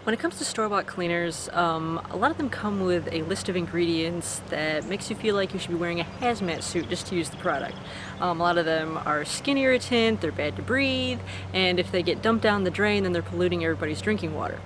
When it comes to store-bought cleaners, a lot of them come with a list of ingredients that makes you feel like you should be wearing a hazmat suit just to use the product. A lot of them are skin irritant, they're bad to breathe, and if they get dumped down the drain, then they're polluting everybody's drinking water.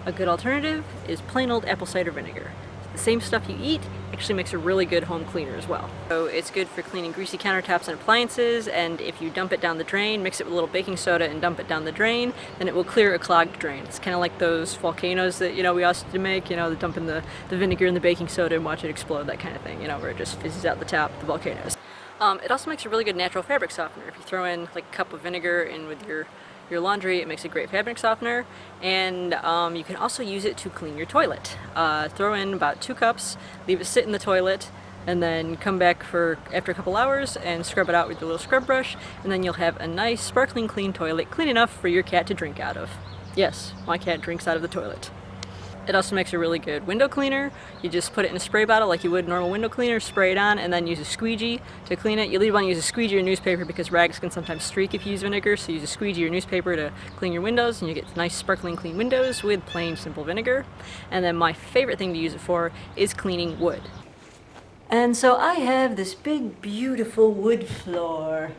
A good alternative is plain old apple cider vinegar. The same stuff you eat actually makes a really good home cleaner as well. So it's good for cleaning greasy countertops and appliances, and if you dump it down the drain, mix it with a little baking soda and dump it down the drain, then it will clear a clogged drain. It's kind of like those volcanoes that, we used to make, the dumping the vinegar in the baking soda and watch it explode, that kind of thing, where it just fizzes out the top of the volcanoes. It also makes a really good natural fabric softener. If you throw in like a cup of vinegar in with your laundry, it makes a great fabric softener, and you can also use it to clean your toilet. Throw in about 2 cups, leave it sit in the toilet, and then come back after a couple hours and scrub it out with your little scrub brush, and then you'll have a nice sparkling clean toilet, clean enough for your cat to drink out of. Yes, my cat drinks out of the toilet. It also makes a really good window cleaner. You just put it in a spray bottle like you would a normal window cleaner, spray it on, and then use a squeegee to clean it. You'll want to use a squeegee or newspaper because rags can sometimes streak if you use vinegar, so use a squeegee or newspaper to clean your windows, and you get nice sparkling clean windows with plain simple vinegar. And then my favorite thing to use it for is cleaning wood. And so I have this big beautiful wood floor.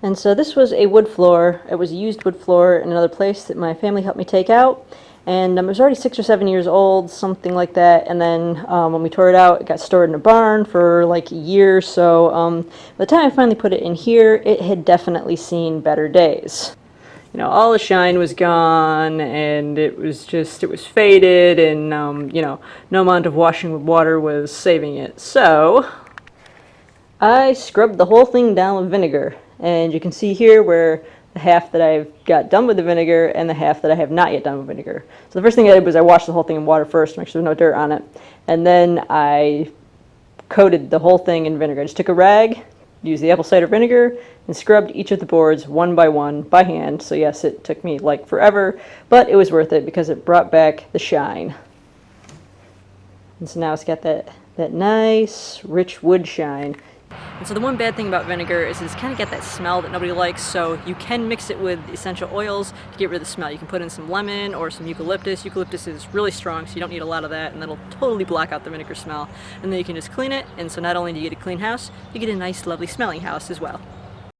And so this was a wood floor. It was a used wood floor in another place that my family helped me take out. And it was already 6 or 7 years old, something like that. And then when we tore it out, it got stored in a barn for like a year. So by the time I finally put it in here, it had definitely seen better days. All the shine was gone, and it was faded, and no amount of washing with water was saving it. So I scrubbed the whole thing down with vinegar, and you can see here where the half that I've got done with the vinegar and the half that I have not yet done with vinegar. So the first thing I did was I washed the whole thing in water first to make sure there's no dirt on it, and then I coated the whole thing in vinegar. I just took a rag, used the apple cider vinegar, and scrubbed each of the boards one by one by hand. So yes, it took me like forever, but it was worth it because it brought back the shine. And so now it's got that nice rich wood shine. And so the one bad thing about vinegar is it's kind of got that smell that nobody likes, so you can mix it with essential oils to get rid of the smell. You can put in some lemon or some eucalyptus. Eucalyptus is really strong, so you don't need a lot of that, and that'll totally block out the vinegar smell. And then you can just clean it, and so not only do you get a clean house, you get a nice, lovely smelling house as well.